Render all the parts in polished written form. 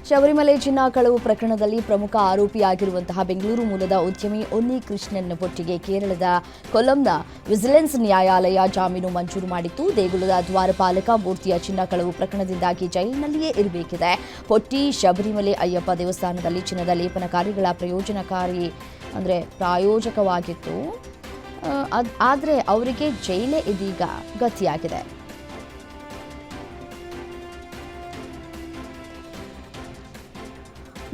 ಶಬರಿಮಲೆ ಚಿನ್ನ ಕಳವು ಪ್ರಕರಣದಲ್ಲಿ ಪ್ರಮುಖ ಆರೋಪಿಯಾಗಿರುವಂತಹ ಬೆಂಗಳೂರು ಮೂಲದ ಉದ್ಯಮಿ ಉನ್ನಿ ಕೃಷ್ಣನ್ ಪೊಟ್ಟಿಗೆ ಕೇರಳದ ಕೊಲ್ಲಂನ ವಿಜಿಲೆನ್ಸ್ ನ್ಯಾಯಾಲಯ ಜಾಮೀನು ಮಂಜೂರು ಮಾಡಿತ್ತು. ದೇಗುಲದ ದ್ವಾರಪಾಲಕ ಮೂರ್ತಿಯ ಚಿನ್ನ ಕಳವು ಪ್ರಕರಣದಿಂದಾಗಿ ಜೈಲಿನಲ್ಲಿಯೇ ಇರಬೇಕಿದೆ. ಪೊಟ್ಟಿ ಶಬರಿಮಲೆ ಅಯ್ಯಪ್ಪ ದೇವಸ್ಥಾನದಲ್ಲಿ ಚಿನ್ನದ ಲೇಪನ ಕಾರ್ಯಗಳ ಪ್ರಾಯೋಜಕವಾಗಿತ್ತು. ಆದರೆ ಅವರಿಗೆ ಜೈಲೇ ಇದೀಗ ಗತಿಯಾಗಿದೆ.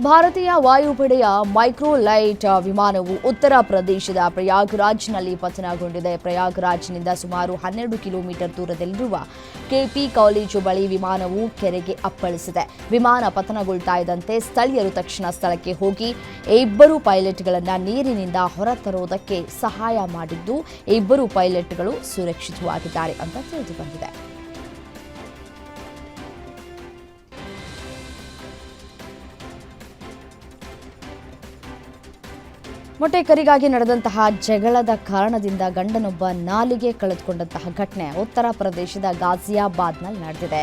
ಭಾರತೀಯ ವಾಯುಪಡೆಯ ಮೈಕ್ರೋಲೈಟ್ ವಿಮಾನವು ಉತ್ತರ ಪ್ರದೇಶದ ಪ್ರಯಾಗ್ರಾಜ್ನಲ್ಲಿ ಪತನಗೊಂಡಿದೆ. ಪ್ರಯಾಗ್ರಾಜ್ನಿಂದ ಸುಮಾರು 12 ಕಿಲೋಮೀಟರ್ ದೂರದಲ್ಲಿರುವ ಕೆಪಿ ಕಾಲೇಜು ಬಳಿ ವಿಮಾನವು ಕೆರೆಗೆ ಅಪ್ಪಳಿಸಿದೆ. ವಿಮಾನ ಪತನಗೊಳ್ತಾ ಇದ್ದಂತೆ ಸ್ಥಳೀಯರು ತಕ್ಷಣ ಸ್ಥಳಕ್ಕೆ ಹೋಗಿ ಇಬ್ಬರು ಪೈಲಟ್ಗಳನ್ನು ನೀರಿನಿಂದ ಹೊರತರುವುದಕ್ಕೆ ಸಹಾಯ ಮಾಡಿದ್ದು, ಇಬ್ಬರು ಪೈಲಟ್ಗಳು ಸುರಕ್ಷಿತವಾಗಿದ್ದಾರೆ ಅಂತ ತಿಳಿದು ಬಂದಿದೆ. ಮೊಟ್ಟೆಕರಿಗಾಗಿ ನಡೆದಂತಹ ಜಗಳದ ಕಾರಣದಿಂದ ಗಂಡನೊಬ್ಬ ನಾಲಿಗೆ ಕಳೆದುಕೊಂಡಂತಹ ಘಟನೆ ಉತ್ತರ ಪ್ರದೇಶದ ಗಾಜಿಯಾಬಾದ್ನಲ್ಲಿ ನಡೆದಿದೆ.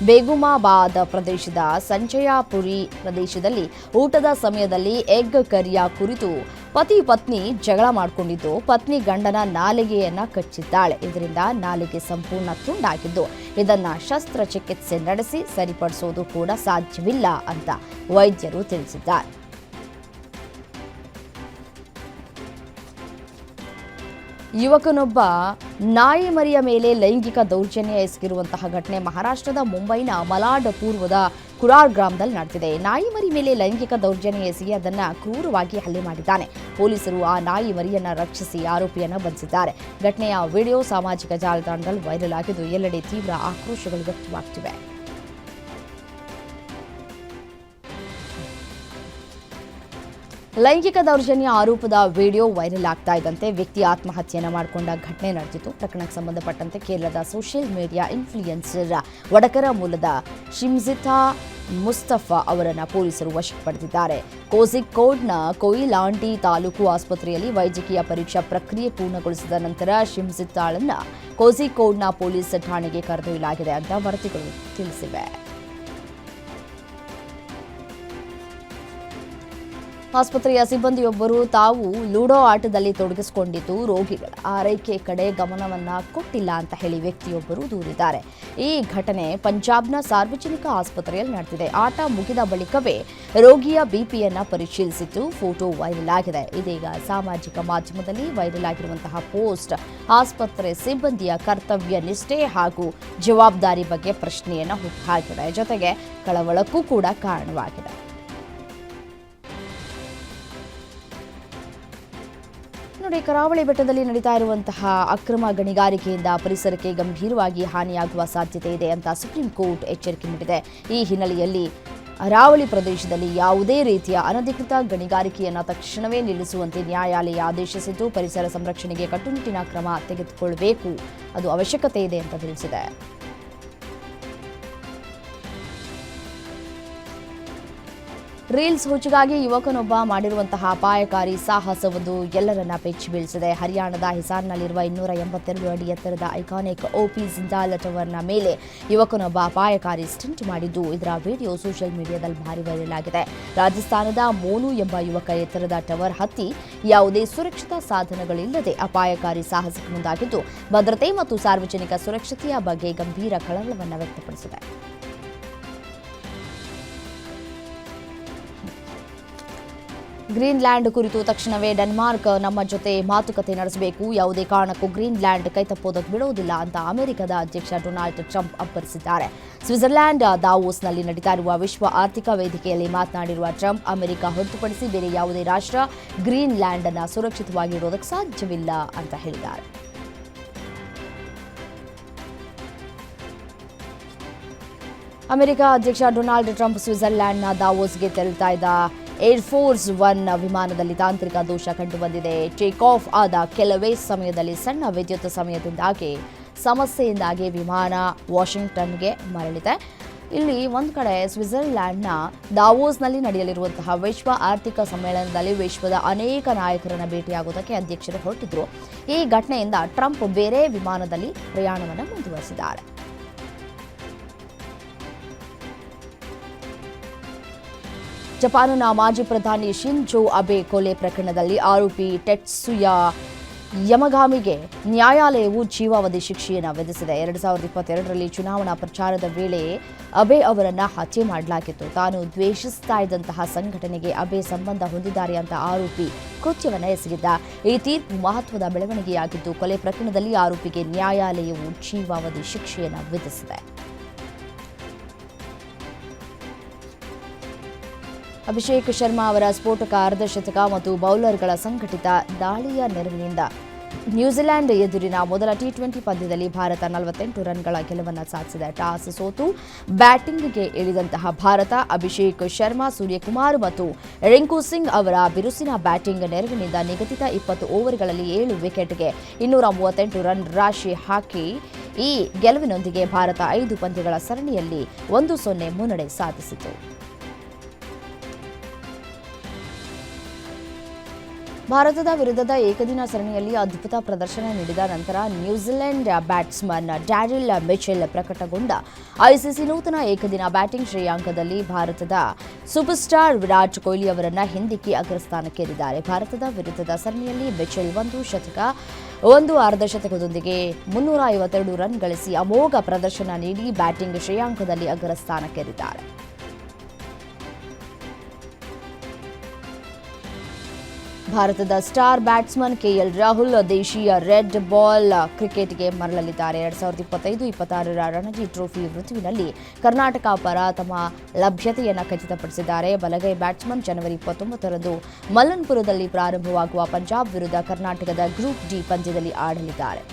ಬೇಗುಮಾಬಾದ್ ಪ್ರದೇಶದ ಸಂಜಯಾಪುರಿ ಪ್ರದೇಶದಲ್ಲಿ ಊಟದ ಸಮಯದಲ್ಲಿ ಎಗ್ ಕರಿಯ ಕುರಿತು ಪತಿ ಪತ್ನಿ ಜಗಳ ಮಾಡಿಕೊಂಡಿದ್ದು, ಪತ್ನಿ ಗಂಡನ ನಾಲಿಗೆಯನ್ನ ಕಚ್ಚಿದ್ದಾಳೆ. ಇದರಿಂದ ನಾಲಿಗೆ ಸಂಪೂರ್ಣ ತುಂಡಾಗಿದ್ದು, ಇದನ್ನ ಶಸ್ತ್ರಚಿಕಿತ್ಸೆ ನಡೆಸಿ ಸರಿಪಡಿಸುವುದು ಕೂಡ ಸಾಧ್ಯವಿಲ್ಲ ಅಂತ ವೈದ್ಯರು ತಿಳಿಸಿದ್ದಾರೆ. ಯುವಕನೊಬ್ಬ ನಾಯಿ ಮರಿಯ ಮೇಲೆ ಲೈಂಗಿಕ ದೌರ್ಜನ್ಯ ಎಸಗಿರುವಂತಹ ಘಟನೆ ಮಹಾರಾಷ್ಟ್ರದ ಮುಂಬೈನ ಮಲಾಡ್ ಪೂರ್ವದ ಕುರಾರ್ ಗ್ರಾಮದಲ್ಲಿ ನಡೆದಿದೆ. ನಾಯಿ ಮರಿ ಮೇಲೆ ಲೈಂಗಿಕ ದೌರ್ಜನ್ಯ ಎಸಗಿ ಅದನ್ನು ಕ್ರೂರವಾಗಿ ಹಲ್ಲೆ ಮಾಡಿದ್ದಾನೆ. ಪೊಲೀಸರು ಆ ನಾಯಿ ಮರಿಯನ್ನು ರಕ್ಷಿಸಿ ಆರೋಪಿಯನ್ನು ಬಂಧಿಸಿದ್ದಾರೆ. ಘಟನೆಯ ವಿಡಿಯೋ ಸಾಮಾಜಿಕ ಜಾಲತಾಣದಲ್ಲಿ ವೈರಲ್ ಆಗಿದ್ದು, ಎಲ್ಲೆಡೆ ತೀವ್ರ ಆಕ್ರೋಶಗಳು ವ್ಯಕ್ತವಾಗುತ್ತಿವೆ. ಲೈಂಗಿಕ ದೌರ್ಜನ್ಯ ಆರೋಪದ ವಿಡಿಯೋ ವೈರಲ್ ಆಗ್ತಾ ಇದ್ದಂತೆ ವ್ಯಕ್ತಿ ಆತ್ಮಹತ್ಯೆಯನ್ನು ಮಾಡಿಕೊಂಡ ಘಟನೆ ನಡೆದಿತ್ತು. ಪ್ರಕರಣಕ್ಕೆ ಸಂಬಂಧಪಟ್ಟಂತೆ ಕೇರಳದ ಸೋಷಿಯಲ್ ಮೀಡಿಯಾ ಇನ್ಫ್ಲೂಯೆನ್ಸರ್ ವಡಕರ ಮೂಲದ ಶಿಮ್ಜಿತಾ ಮುಸ್ತಫಾ ಅವರನ್ನು ಪೊಲೀಸರು ವಶಕ್ಕೆ ಪಡೆದಿದ್ದಾರೆ. ಕೋಝಿಕೋಡ್ನ ಕೊಯಿಲಾಂಡಿ ತಾಲೂಕು ಆಸ್ಪತ್ರೆಯಲ್ಲಿ ವೈದ್ಯಕೀಯ ಪರೀಕ್ಷಾ ಪ್ರಕ್ರಿಯೆ ಪೂರ್ಣಗೊಳಿಸಿದ ನಂತರ ಶಿಮ್ಜಿತಾಳನ್ನು ಕೋಝಿಕೋಡ್ನ ಪೊಲೀಸ್ ಠಾಣೆಗೆ ಕರೆದೊಯ್ಯಲಾಗಿದೆ ಅಂತ ವರದಿಗಳು ತಿಳಿಸಿವೆ. ಆಸ್ಪತ್ರೆಯ ಸಿಬ್ಬಂದಿಯೊಬ್ಬರು ತಾವು ಲೂಡೋ ಆಟದಲ್ಲಿ ತೊಡಗಿಸಿಕೊಂಡಿದ್ದು, ರೋಗಿಗಳ ಆರೈಕೆ ಕಡೆ ಗಮನವನ್ನ ಕೊಟ್ಟಿಲ್ಲ ಅಂತ ಹೇಳಿ ವ್ಯಕ್ತಿಯೊಬ್ಬರು ದೂರಿದ್ದಾರೆ. ಈ ಘಟನೆ ಪಂಜಾಬ್ನ ಸಾರ್ವಜನಿಕ ಆಸ್ಪತ್ರೆಯಲ್ಲಿ ನಡೆದಿದೆ. ಆಟ ಮುಗಿದ ಬಳಿಕವೇ ರೋಗಿಯ ಬಿಪಿಯನ್ನ ಪರಿಶೀಲಿಸಿದ್ದು, ಫೋಟೋ ವೈರಲ್ ಆಗಿದೆ. ಇದೀಗ ಸಾಮಾಜಿಕ ಮಾಧ್ಯಮದಲ್ಲಿ ವೈರಲ್ ಆಗಿರುವಂತಹ ಪೋಸ್ಟ್ ಆಸ್ಪತ್ರೆ ಸಿಬ್ಬಂದಿಯ ಕರ್ತವ್ಯ ನಿಷ್ಠೆ ಹಾಗೂ ಜವಾಬ್ದಾರಿ ಬಗ್ಗೆ ಪ್ರಶ್ನೆಯನ್ನು ಹುಟ್ಟುಹಾಕಿದೆ. ಜೊತೆಗೆ ಕಳವಳಕ್ಕೂ ಕೂಡ ಕಾರಣವಾಗಿದೆ. ನೋಡಿ, ಕರಾವಳಿ ಬೆಟ್ಟದಲ್ಲಿ ನಡೀತಾ ಇರುವಂತಹ ಅಕ್ರಮ ಗಣಿಗಾರಿಕೆಯಿಂದ ಪರಿಸರಕ್ಕೆ ಗಂಭೀರವಾಗಿ ಹಾನಿಯಾಗುವ ಸಾಧ್ಯತೆ ಇದೆ ಅಂತ ಸುಪ್ರೀಂ ಕೋರ್ಟ್ ಎಚ್ಚರಿಕೆ ನೀಡಿದೆ. ಈ ಹಿನ್ನೆಲೆಯಲ್ಲಿ ಅರಾವಳಿ ಪ್ರದೇಶದಲ್ಲಿ ಯಾವುದೇ ರೀತಿಯ ಅನಧಿಕೃತ ಗಣಿಗಾರಿಕೆಯನ್ನು ತಕ್ಷಣವೇ ನಿಲ್ಲಿಸುವಂತೆ ನ್ಯಾಯಾಲಯ ಆದೇಶಿಸಿದ್ದು, ಪರಿಸರ ಸಂರಕ್ಷಣೆಗೆ ಕಟ್ಟುನಿಟ್ಟಿನ ಕ್ರಮ ತೆಗೆದುಕೊಳ್ಳಬೇಕು, ಅದು ಅವಶ್ಯಕತೆ ಇದೆ ಅಂತ ತಿಳಿಸಿದೆ. ರೀಲ್ಸ್ ಹುಚ್ಚಿಗಾಗಿ ಯುವಕನೊಬ್ಬ ಮಾಡಿರುವಂತಹ ಅಪಾಯಕಾರಿ ಸಾಹಸವೊಂದು ಎಲ್ಲರನ್ನ ಬೆಚ್ಚಿ ಬೀಳಿಸಿದೆ. ಹರಿಯಾಣದ ಹಿಸಾರ್ನಲ್ಲಿರುವ 282 ಅಡಿ ಎತ್ತರದ ಐಕಾನಿಕ್ ಓಪಿ ಜಿಂದಾಲ್ ಟವರ್ನ ಮೇಲೆ ಯುವಕನೊಬ್ಬ ಅಪಾಯಕಾರಿ ಸ್ಟಂಟ್ ಮಾಡಿದ್ದು, ಇದರ ವಿಡಿಯೋ ಸೋಷಿಯಲ್ ಮೀಡಿಯಾದಲ್ಲಿ ಭಾರಿ ವೈರಲ್ ಆಗಿದೆ. ರಾಜಸ್ಥಾನದ ಮೋನು ಎಂಬ ಯುವಕ ಎತ್ತರದ ಟವರ್ ಹತ್ತಿ ಯಾವುದೇ ಸುರಕ್ಷಿತ ಸಾಧನಗಳಿಲ್ಲದೆ ಅಪಾಯಕಾರಿ ಸಾಹಸಕ್ಕೆ ಮುಂದಾಗಿದ್ದು, ಭದ್ರತೆ ಮತ್ತು ಸಾರ್ವಜನಿಕ ಸುರಕ್ಷತೆಯ ಬಗ್ಗೆ ಗಂಭೀರ ಕಳವಳವನ್ನು ವ್ಯಕ್ತಪಡಿಸಿದೆ. ಗ್ರೀನ್ಲ್ಯಾಂಡ್ ಕುರಿತು ತಕ್ಷಣವೇ ಡೆನ್ಮಾರ್ಕ್ ನಮ್ಮ ಜೊತೆ ಮಾತುಕತೆ ನಡೆಸಬೇಕು, ಯಾವುದೇ ಕಾರಣಕ್ಕೂ ಗ್ರೀನ್ಲ್ಯಾಂಡ್ ಕೈತಪ್ಪೋದಕ್ಕೆ ಬಿಡುವುದಿಲ್ಲ ಅಂತ ಅಮೆರಿಕದ ಅಧ್ಯಕ್ಷ ಡೊನಾಲ್ಡ್ ಟ್ರಂಪ್ ಅಬ್ಬರಿಸಿದ್ದಾರೆ. ಸ್ವಿಟ್ಜರ್ಲ್ಯಾಂಡ್ ದಾವೋಸ್ನಲ್ಲಿ ನಡೀತಾ ಇರುವ ವಿಶ್ವ ಆರ್ಥಿಕ ವೇದಿಕೆಯಲ್ಲಿ ಮಾತನಾಡಿರುವ ಟ್ರಂಪ್, ಅಮೆರಿಕ ಹೊರತುಪಡಿಸಿ ಬೇರೆ ಯಾವುದೇ ರಾಷ್ಟ್ರ ಗ್ರೀನ್ಲ್ಯಾಂಡ್ ಅನ್ನು ಸುರಕ್ಷಿತವಾಗಿಡುವುದಕ್ಕೆ ಸಾಧ್ಯವಿಲ್ಲ ಅಂತ ಹೇಳಿದ್ದಾರೆ. ಅಮೆರಿಕ ಅಧ್ಯಕ್ಷ ಡೊನಾಲ್ಡ್ ಟ್ರಂಪ್ ಸ್ವಿಟ್ಜರ್ಲ್ಯಾಂಡ್ನ ದಾವೋಸ್ಗೆ ತೆರಳುತ್ತಾ ಇದ್ದ ಏರ್ಫೋರ್ಸ್ 1 ವಿಮಾನದಲ್ಲಿ ತಾಂತ್ರಿಕ ದೋಷ ಕಂಡುಬಂದಿದೆ. ಟೇಕ್ ಆಫ್ ಆದ ಕೆಲವೇ ಸಮಯದಲ್ಲಿ ಸಣ್ಣ ವಿದ್ಯುತ್ ಸಮಸ್ಯೆಯಿಂದಾಗಿ ವಿಮಾನ ವಾಷಿಂಗ್ಟನ್ಗೆ ಮರಳಿದೆ. ಇಲ್ಲಿ ಒಂದು ಕಡೆ ಸ್ವಿಟ್ಜರ್ಲ್ಯಾಂಡ್ನ ದಾವೋಸ್ನಲ್ಲಿ ನಡೆಯಲಿರುವಂತಹ ವಿಶ್ವ ಆರ್ಥಿಕ ಸಮ್ಮೇಳನದಲ್ಲಿ ವಿಶ್ವದ ಅನೇಕ ನಾಯಕರನ್ನು ಭೇಟಿಯಾಗುವುದಕ್ಕೆ ಅಧ್ಯಕ್ಷರು ಹೊರಟಿದ್ರು. ಈ ಘಟನೆಯಿಂದ ಟ್ರಂಪ್ ಬೇರೆ ವಿಮಾನದಲ್ಲಿ ಪ್ರಯಾಣವನ್ನು ಮುಂದುವರಿಸಿದ್ದಾರೆ. ಜಪಾನ್ನ ಮಾಜಿ ಪ್ರಧಾನಿ ಶಿಂಜೋ ಅಬೆ ಕೊಲೆ ಪ್ರಕರಣದಲ್ಲಿ ಆರೋಪಿ ಟೆಟ್ಸುಯಾ ಯಮಗಾಮಿಗೆ ನ್ಯಾಯಾಲಯವು ಜೀವಾವಧಿ ಶಿಕ್ಷೆಯನ್ನು ವಿಧಿಸಿದೆ. 2022ರಲ್ಲಿ ಚುನಾವಣಾ ಪ್ರಚಾರದ ವೇಳೆ ಅಬೆ ಅವರನ್ನ ಹತ್ಯೆ ಮಾಡಲಾಗಿತ್ತು. ತಾನು ದ್ವೇಷಿಸ್ತಾ ಇದ್ದಂತಹ ಸಂಘಟನೆಗೆ ಅಬೆ ಸಂಬಂಧ ಹೊಂದಿದ್ದಾರೆ ಅಂತ ಆರೋಪಿ ಕೃತ್ಯವನ್ನು ಎಸಗಿದ್ದ. ಈ ತೀರ್ಪು ಮಹತ್ವದ ಬೆಳವಣಿಗೆಯಾಗಿದ್ದು, ಕೊಲೆ ಪ್ರಕರಣದಲ್ಲಿ ಆರೋಪಿಗೆ ನ್ಯಾಯಾಲಯವು ಜೀವಾವಧಿ ಶಿಕ್ಷೆಯನ್ನು ವಿಧಿಸಿದೆ. ಅಭಿಷೇಕ್ ಶರ್ಮಾ ಅವರ ಸ್ಫೋಟಕ ಅರ್ಧಶತಕ ಮತ್ತು ಬೌಲರ್ಗಳ ಸಂಘಟಿತ ದಾಳಿಯ ನೆರವಿನಿಂದ ನ್ಯೂಜಿಲೆಂಡ್ ಎದುರಿನ ಮೊದಲ ಟಿ20 ಪಂದ್ಯದಲ್ಲಿ ಭಾರತ 48 ರನ್ಗಳ ಗೆಲುವನ್ನು ಸಾಧಿಸಿದೆ. ಟಾಸ್ ಸೋತು ಬ್ಯಾಟಿಂಗ್ಗೆ ಇಳಿದಂತಹ ಭಾರತ ಅಭಿಷೇಕ್ ಶರ್ಮಾ, ಸೂರ್ಯಕುಮಾರ್ ಮತ್ತು ರಿಂಕು ಸಿಂಗ್ ಅವರ ಬಿರುಸಿನ ಬ್ಯಾಟಿಂಗ್ ನೆರವಿನಿಂದ ನಿಗದಿತ 20 ಓವರ್ಗಳಲ್ಲಿ 7 ವಿಕೆಟ್ಗೆ 238 ರನ್ ರಾಶಿ ಹಾಕಿ ಈ ಗೆಲುವಿನೊಂದಿಗೆ ಭಾರತ 5 ಪಂದ್ಯಗಳ ಸರಣಿಯಲ್ಲಿ 1-0 ಮುನ್ನಡೆ ಸಾಧಿಸಿತು. ಭಾರತದ ವಿರುದ್ಧದ ಏಕದಿನ ಸರಣಿಯಲ್ಲಿ ಅದ್ಭುತ ಪ್ರದರ್ಶನ ನೀಡಿದ ನಂತರ ನ್ಯೂಜಿಲೆಂಡ್ ಬ್ಯಾಟ್ಸ್ಮನ್ ಡ್ಯಾರಿಲ್ ಮಿಚೆಲ್ ಪ್ರಕಟಗೊಂಡ ಐಸಿಸಿ ನೂತನ ಏಕದಿನ ಬ್ಯಾಟಿಂಗ್ ಶ್ರೇಯಾಂಕದಲ್ಲಿ ಭಾರತದ ಸೂಪರ್ ಸ್ಟಾರ್ ವಿರಾಟ್ ಕೊಹ್ಲಿ ಅವರನ್ನ ಹಿಂದಿಕ್ಕಿ ಅಗ್ರಸ್ಥಾನಕ್ಕೇರಿದ್ದಾರೆ. ಭಾರತದ ವಿರುದ್ಧದ ಸರಣಿಯಲ್ಲಿ ಮಿಚೆಲ್ 1 ಶತಕ 1 ಅರ್ಧಶತಕದೊಂದಿಗೆ 352 ರನ್ ಗಳಿಸಿ ಅಮೋಘ ಪ್ರದರ್ಶನ ನೀಡಿ ಬ್ಯಾಟಿಂಗ್ ಶ್ರೇಯಾಂಕದಲ್ಲಿ ಅಗ್ರಸ್ಥಾನಕ್ಕೇರಿದ್ದಾರೆ. ಭಾರತದ ಸ್ಟಾರ್ ಬ್ಯಾಟ್ಸ್ಮನ್ ಕೆಎಲ್ ರಾಹುಲ್ ದೇಶೀಯ ರೆಡ್ ಬಾಲ್ ಕ್ರಿಕೆಟ್ಗೆ ಮರಳಲಿದ್ದಾರೆ. 2025-26ರ ರಣಜಿ ಟ್ರೋಫಿ ಋತುವಿನಲ್ಲಿ ಕರ್ನಾಟಕ ಪರ ತಮ್ಮ ಲಭ್ಯತೆಯನ್ನು ಖಚಿತಪಡಿಸಿದ್ದಾರೆ. ಬಲಗೈ ಬ್ಯಾಟ್ಸ್ಮನ್ ಜನವರಿ 29ರಂದು ಮಲ್ಲನ್ಪುರದಲ್ಲಿ ಪ್ರಾರಂಭವಾಗುವ ಪಂಜಾಬ್ ವಿರುದ್ಧ ಕರ್ನಾಟಕದ ಗ್ರೂಪ್ ಡಿ ಪಂದ್ಯದಲ್ಲಿ ಆಡಲಿದ್ದಾರೆ.